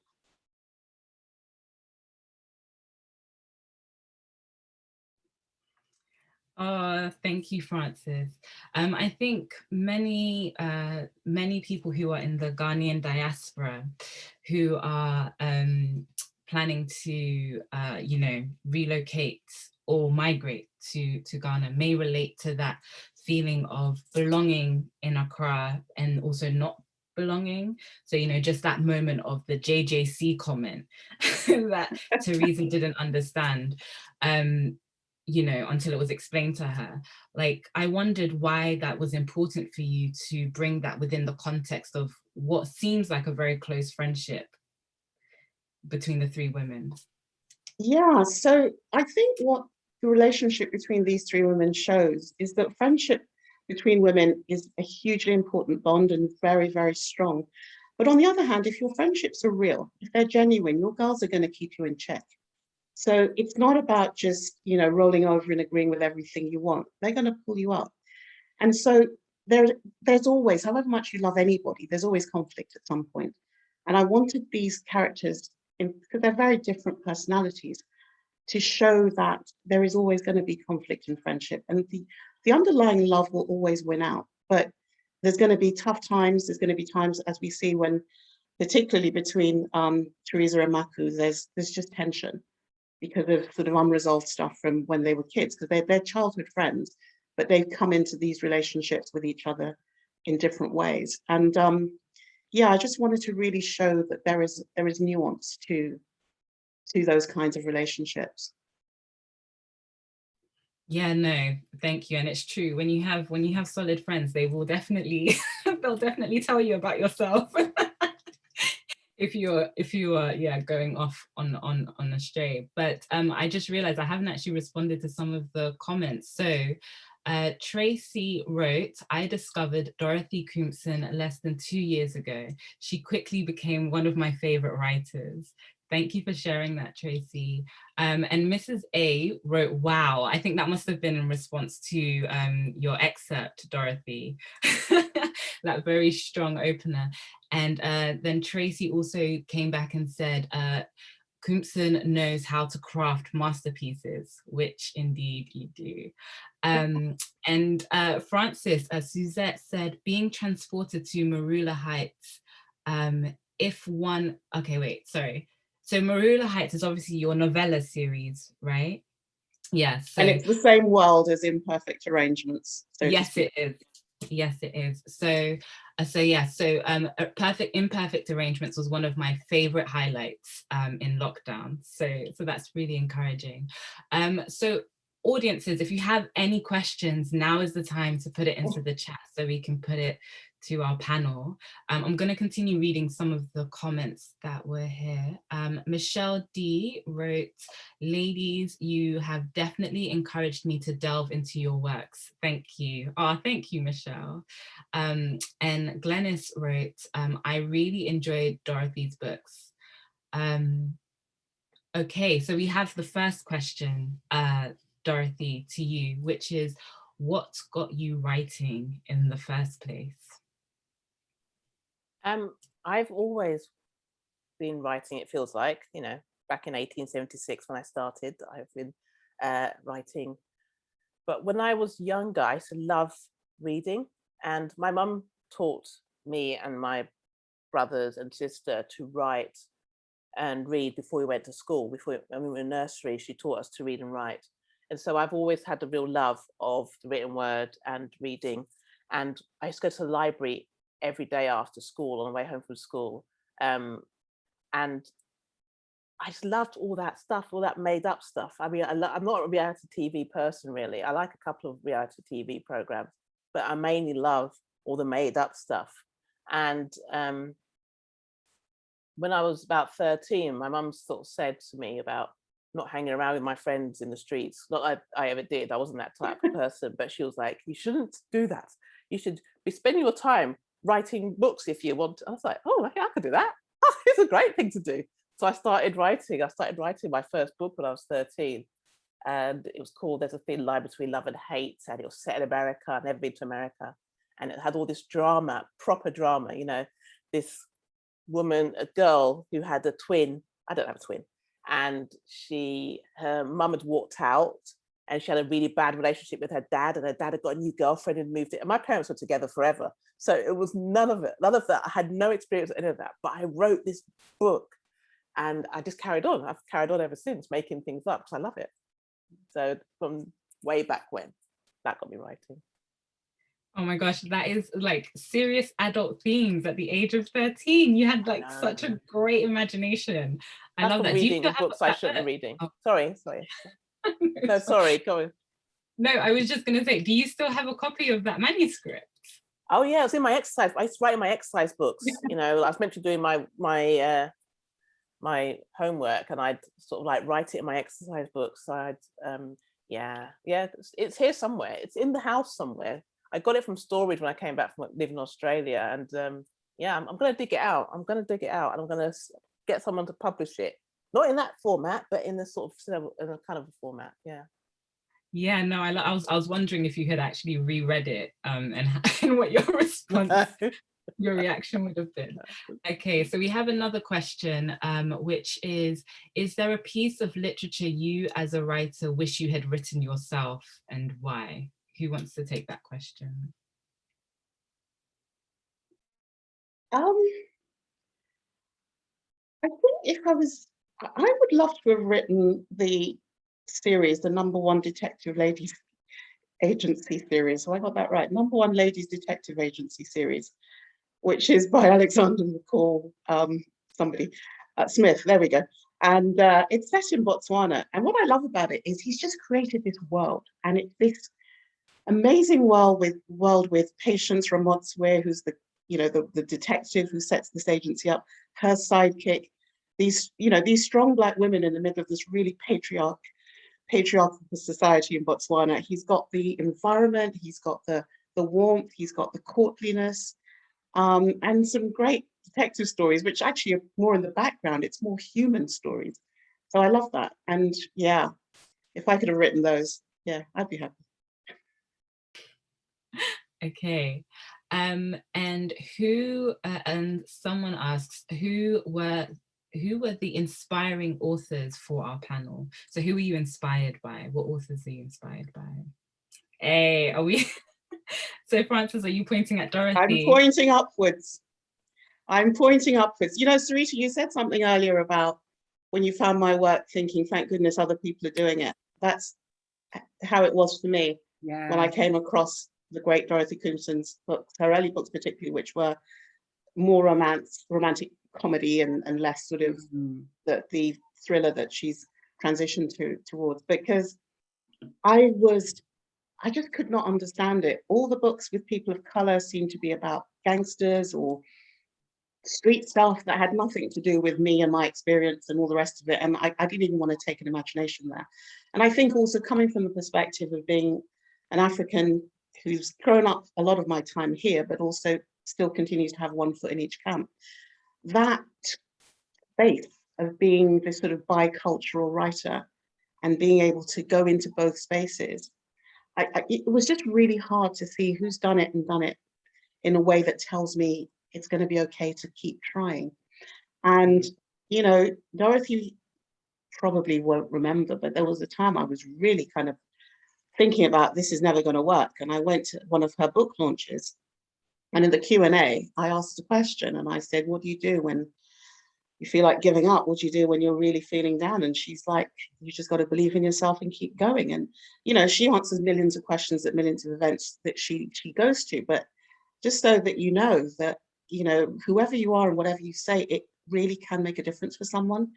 Oh, thank you, Frances. I think many people who are in the Ghanaian diaspora who are planning to, relocate or migrate to Ghana may relate to that feeling of belonging in Accra and also not belonging. So, just that moment of the JJC comment that Teresa didn't understand. Until it was explained to her. Like, I wondered why that was important for you to bring that within the context of what seems like a very close friendship between the three women. Yeah, so I think what the relationship between these three women shows is that friendship between women is a hugely important bond and very, very strong. But on the other hand, if your friendships are real, if they're genuine, your girls are going to keep you in check. So it's not about just, rolling over and agreeing with everything you want. They're going to pull you up. And so there's always, however much you love anybody, there's always conflict at some point. And I wanted these characters, because they're very different personalities, to show that there is always going to be conflict in friendship. And the underlying love will always win out. But there's going to be tough times. There's going to be times, as we see, when, particularly between Teresa and Maku, there's just tension, because of sort of unresolved stuff from when they were kids, because they're childhood friends, but they've come into these relationships with each other in different ways. And I just wanted to really show that there is nuance to those kinds of relationships. Yeah, no, thank you. And it's true, when you have solid friends, they will definitely they'll definitely tell you about yourself. if you are going off on a stray. But I just realized I haven't actually responded to some of the comments. So Tracy wrote, I discovered Dorothy Koomson less than 2 years ago. She quickly became one of my favorite writers. Thank you for sharing that, Tracy. And Mrs. A wrote, wow, I think that must have been in response to your excerpt, Dorothy. That very strong opener. And then Tracy also came back and said, Koomson knows how to craft masterpieces, which indeed you do. And Frances, Suzette said, being transported to Marula Heights, So Marula Heights is obviously your novella series, right? Yes. And it's the same world as Imperfect Arrangements. So yes, it is. Yes, it is. So Imperfect Arrangements was one of my favorite highlights in lockdown. So that's really encouraging. So audiences, if you have any questions, now is the time to put it into the chat so we can put it to our panel. I'm going to continue reading some of the comments that were here. Michelle D wrote, ladies, you have definitely encouraged me to delve into your works. Thank you. Oh, thank you, Michelle. And Glennis wrote, I really enjoyed Dorothy's books. Okay, so we have the first question, Dorothy, to you, which is, what got you writing in the first place? I've always been writing, it feels like, back in 1876 when I started, I've been writing. But when I was younger, I used to love reading, and my mum taught me and my brothers and sister to write and read before we went to school. When we were in nursery, she taught us to read and write. And so I've always had a real love of the written word and reading. And I used to go to the library every day after school on the way home from school. And I just loved all that stuff, all that made up stuff. I mean, I'm not a reality TV person, really. I like a couple of reality TV programs, but I mainly love all the made up stuff. And when I was about 13, my mum sort of said to me about not hanging around with my friends in the streets. Not that I ever did, I wasn't that type of person, but she was like, you shouldn't do that. You should be spending your time writing books if you want. I was like, oh, I could do that. Oh, it's a great thing to do. So I started writing my first book when I was 13. And it was called There's a Thin Line Between Love and Hate. And it was set in America. I'd never been to America. And it had all this drama, proper drama, this woman, a girl who had a twin. I don't have a twin. And her mum had walked out, and she had a really bad relationship with her dad, and her dad had got a new girlfriend and moved it. And my parents were together forever. So it was none of that. I had no experience with any of that, but I wrote this book and I just carried on. I've carried on ever since, making things up because I love it. So from way back when, that got me writing. Oh my gosh, that is like serious adult themes at the age of 13. You had like such a great imagination. I love that. Reading the books I shouldn't be reading. Oh. Sorry. No, sorry, go on. No, I was just going to say, do you still have a copy of that manuscript? Oh yeah, it's in my exercise. I used to write in my exercise books. I was meant to do my homework, and I'd sort of like write it in my exercise books. So I'd it's here somewhere. It's in the house somewhere. I got it from storage when I came back from living in Australia, and I'm going to dig it out. I'm going to dig it out, and I'm going to get someone to publish it. Not in that format, but in the sort of in a kind of a format. Yeah. Yeah, no, I was wondering if you had actually reread it and what your response, your reaction would have been. Okay, so we have another question, which is there a piece of literature you as a writer wish you had written yourself, and why? Who wants to take that question? I think I would love to have written the series, the #1 Detective Ladies Agency series. So I got that right. #1 Ladies Detective Agency series, which is by Alexander McCall, Smith. There we go. And it's set in Botswana. And what I love about it is he's just created this world, and it's this amazing world with Patience Ramotswe, who's the you know, the detective who sets this agency up, her sidekick, these, you know, these strong Black women in the middle of this really patriarchal society in Botswana. He's got the environment, he's got the warmth, he's got the courtliness, and some great detective stories, which actually are more in the background. It's more human stories. So I love that. And yeah, if I could have written those, yeah, I'd be happy. Okay. And who, and someone asks, who were the inspiring authors for our panel? So who were you inspired by? What authors are you inspired by? Hey, are we? So Frances, are you pointing at Dorothy? I'm pointing upwards. I'm pointing upwards. You know, Sareeta, you said something earlier about when you found my work thinking, thank goodness other people are doing it. That's how it was for me when I came across the great Dorothy Koomson's books, her early books particularly, which were more romantic comedy and less sort of the thriller that she's transitioned towards, because I just could not understand it. All the books with people of color seemed to be about gangsters or street stuff that had nothing to do with me and my experience and all the rest of it. And I didn't even want to take an imagination there. And I think also coming from the perspective of being an African who's grown up a lot of my time here, but also still continues to have one foot in each camp, that space of being this sort of bicultural writer and being able to go into both spaces, it was just really hard to see who's done it and done it in a way that tells me it's going to be okay to keep trying. And, you know, Dorothy probably won't remember, but there was a time I was really kind of thinking about this is never going to work. And I went to one of her book launches, and in the Q&A, I asked a question and I said, what do you do when you feel like giving up? What do you do when you're really feeling down? And she's like, you just got to believe in yourself and keep going. And, you know, she answers millions of questions at millions of events that she goes to, but just so that you know that, you know, whoever you are and whatever you say, it really can make a difference for someone.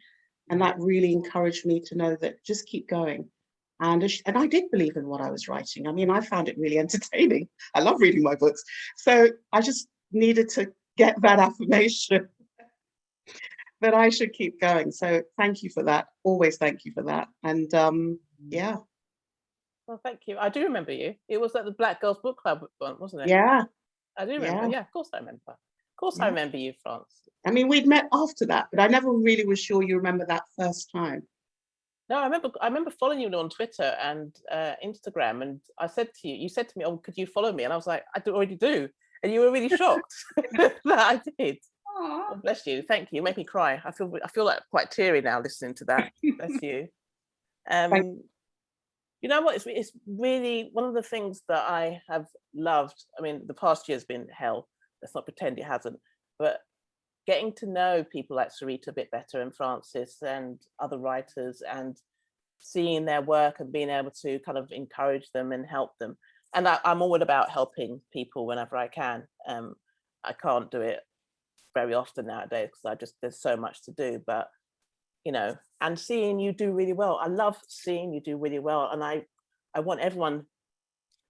And that really encouraged me to know that just keep going. And I did believe in what I was writing. I mean, I found it really entertaining. I love reading my books. So I just needed to get that affirmation that I should keep going. So thank you for that. Always thank you for that. And yeah. Well, thank you. I do remember you. It was at the Black Girls Book Club one, wasn't it? Yeah. I do remember. Yeah, of course I remember. Of course I remember you, France. I mean, we'd met after that, but I never really was sure you remember that first time. No, I remember following you on Twitter and Instagram, and I said to you, you said to me, oh, could you follow me? And I was like, I already do. And you were really shocked that I did. Oh, bless you. Thank you. You make me cry. I feel like quite teary now listening to that. Bless you. You know what? It's really one of the things that I have loved. I mean, the past year's been hell. Let's not pretend it hasn't. But getting to know people like Sareeta a bit better, and Frances and other writers, and seeing their work and being able to kind of encourage them and help them. And I'm all about helping people whenever I can. I can't do it very often nowadays because there's so much to do, but you know, and seeing you do really well. I love seeing you do really well, and I want everyone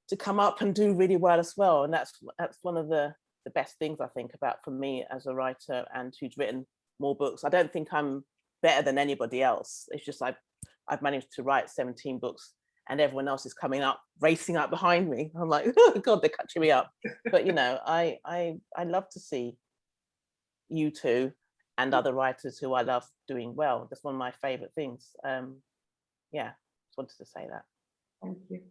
to come up and do really well as well. And that's one of the best things I think about for me as a writer and who's written more books. I don't think I'm better than anybody else. It's just I've managed to write 17 books and everyone else is coming up, racing up behind me. I'm like, oh God, they're catching me up. But you know, I love to see you two and other writers who I love doing well. That's one of my favorite things. Yeah, just wanted to say that. Thank you.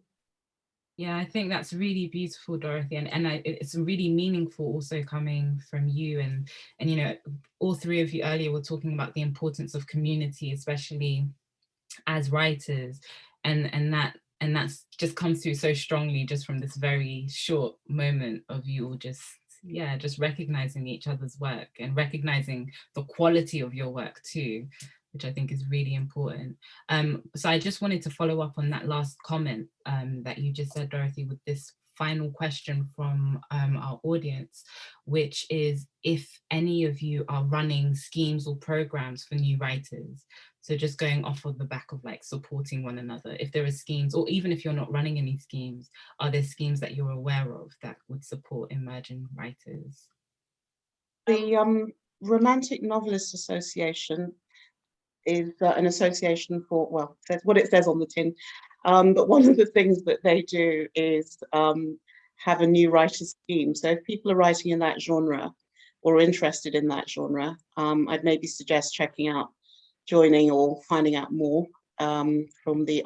Yeah, I think that's really beautiful, Dorothy, and it's really meaningful also coming from you, and you know, all three of you earlier were talking about the importance of community, especially as writers, and that's just comes through so strongly just from this very short moment of you all just recognizing each other's work and recognizing the quality of your work too, which I think is really important. So I just wanted to follow up on that last comment that you just said, Dorothy, with this final question from our audience, which is if any of you are running schemes or programs for new writers. So just going off of the back of like supporting one another, if there are schemes, or even if you're not running any schemes, are there schemes that you're aware of that would support emerging writers? The Romantic Novelists Association is an association for, well, that's what it says on the tin. But one of the things that they do is have a new writer scheme. So if people are writing in that genre or interested in that genre, I'd maybe suggest checking out, joining or finding out more from the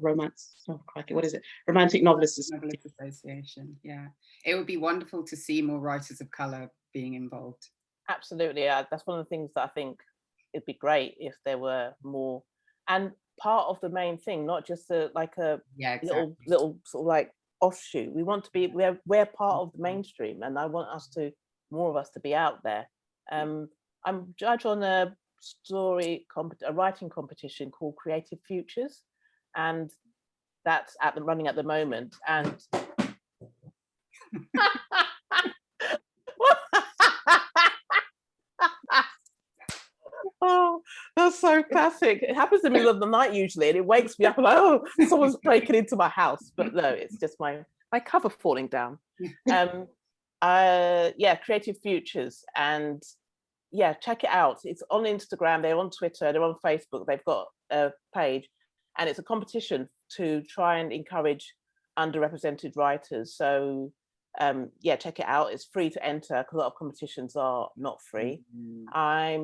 romance, oh, crikey, what is it? Romantic Novelists Association. Yeah, it would be wonderful to see more writers of color being involved. Absolutely, that's one of the things that I think it'd be great if there were more, and part of the main thing, not just like a little sort of like offshoot. We want to be, we're part of the mainstream, and I want more of us to be out there. I'm judge on a writing competition called Creative Futures, and that's running at the moment. And oh, that's so classic. It happens in the middle of the night usually, and it wakes me up and like, oh, someone's breaking into my house. But no, it's just my cover falling down. Yeah, Creative Futures, and yeah, check it out. It's on Instagram, they're on Twitter, they're on Facebook. They've got a page, and it's a competition to try and encourage underrepresented writers. So yeah, check it out. It's free to enter because a lot of competitions are not free. I've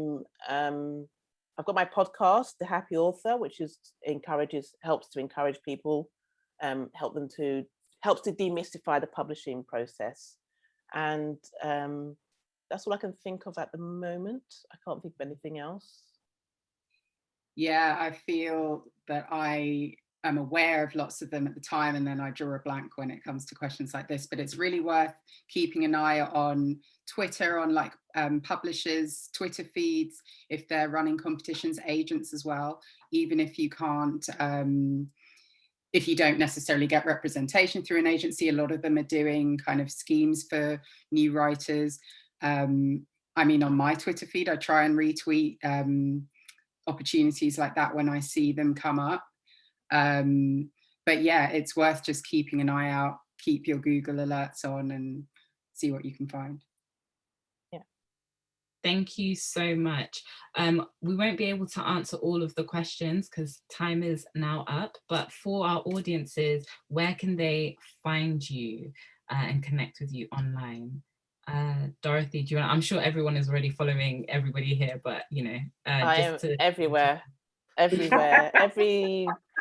got my podcast, The Happy Author, which helps to encourage people, helps to demystify the publishing process. And that's all I can think of at the moment. I can't think of anything else. Yeah, I feel that I am aware of lots of them at the time, and then I draw a blank when it comes to questions like this. But it's really worth keeping an eye on Twitter, on like publishers' Twitter feeds, if they're running competitions, agents as well, even if you can't, if you don't necessarily get representation through an agency. A lot of them are doing kind of schemes for new writers. I mean, on my Twitter feed, I try and retweet opportunities like that when I see them come up. But yeah, it's worth just keeping an eye out, keep your Google alerts on, and see what you can find. Yeah. Thank you so much. We won't be able to answer all of the questions because time is now up, but for our audiences, where can they find you and connect with you online? Dorothy, do you want? I'm sure everyone is already following everybody here, but you know, I am everywhere.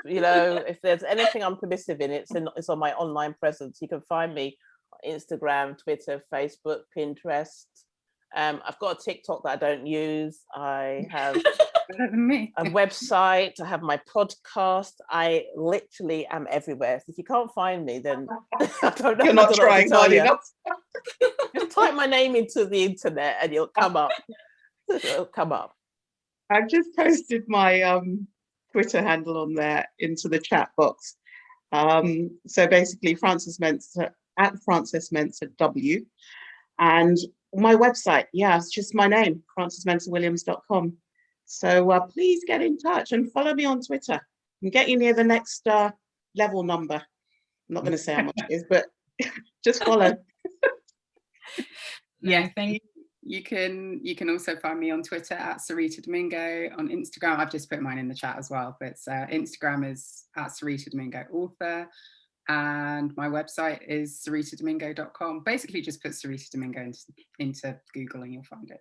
You know, if there's anything I'm permissive in, it's on my online presence. You can find me on Instagram, Twitter, Facebook, Pinterest. I've got a TikTok that I don't use. I have a website. I have my podcast. I literally am everywhere. So if you can't find me, then I don't know. You're not trying hard enough. Just type my name into the internet and it'll come up. It'll come up. I've just posted my Twitter handle on there into the chat box. So basically, Frances Mensah at Frances Mensah W, and my website, yeah, it's just my name, francesmensahwilliams.com. So please get in touch and follow me on Twitter and get you near the next level number. I'm not going to say how much it is, but just follow. Yeah, thank you. You can also find me on Twitter at Sareeta Domingo. On Instagram, I've just put mine in the chat as well, but Instagram is at Sareeta Domingo Author, and my website is sareetadomingo.com. Basically, just put Sareeta Domingo into Google and you'll find it.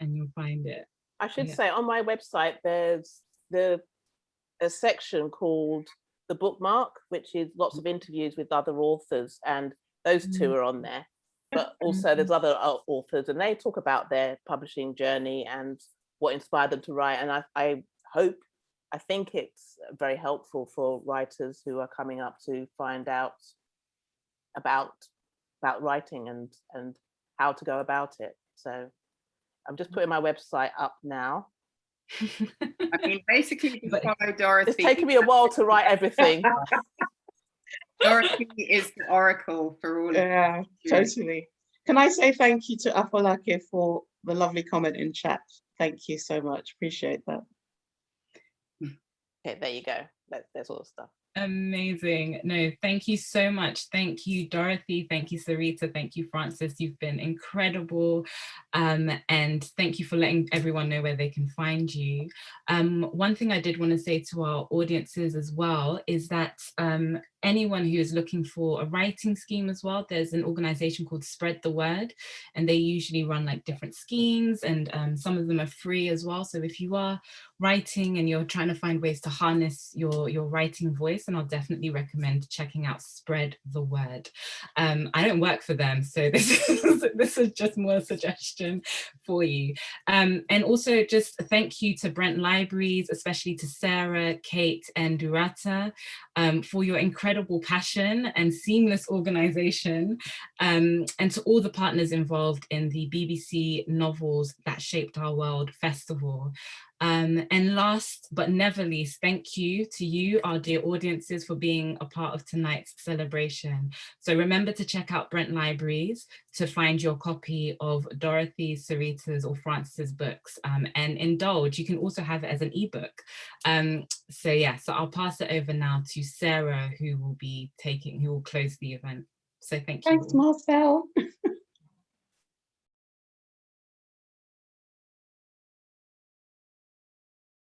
And you'll find it. I should say on my website, there's a section called The Bookmark, which is lots of interviews with other authors, and those two are on there. But also there's other authors, and they talk about their publishing journey and what inspired them to write. And I think it's very helpful for writers who are coming up to find out about writing and how to go about it. So I'm just putting my website up now. I mean, basically, you follow Dorothy. It's taken me a while to write everything. Dorothy is the oracle for all of Yeah, totally. Can I say thank you to Afolake for the lovely comment in chat? Thank you so much. Appreciate that. Okay, there you go. There's all the stuff. Amazing. No, thank you so much. Thank you, Dorothy. Thank you, Sareeta. Thank you, Frances. You've been incredible. And thank you for letting everyone know where they can find you. One thing I did want to say to our audiences as well is that anyone who is looking for a writing scheme as well, there's an organization called Spread the Word, and they usually run like different schemes, and some of them are free as well. So if you are writing and you're trying to find ways to harness your writing voice, and I'll definitely recommend checking out Spread the Word. I don't work for them, so this is just more a suggestion for you. And also just thank you to Brent Libraries, especially to Sarah, Kate, and Durata for your incredible passion and seamless organization, and to all the partners involved in the BBC Novels That Shaped Our World Festival. And last but never least, thank you to you, our dear audiences, for being a part of tonight's celebration. So remember to check out Brent Libraries to find your copy of Dorothy, Sareeta's, or Frances's books, and indulge. You can also have it as an ebook. So yeah, so I'll pass it over now to Sarah, who will close the event. So thank you. Thanks, Marcelle.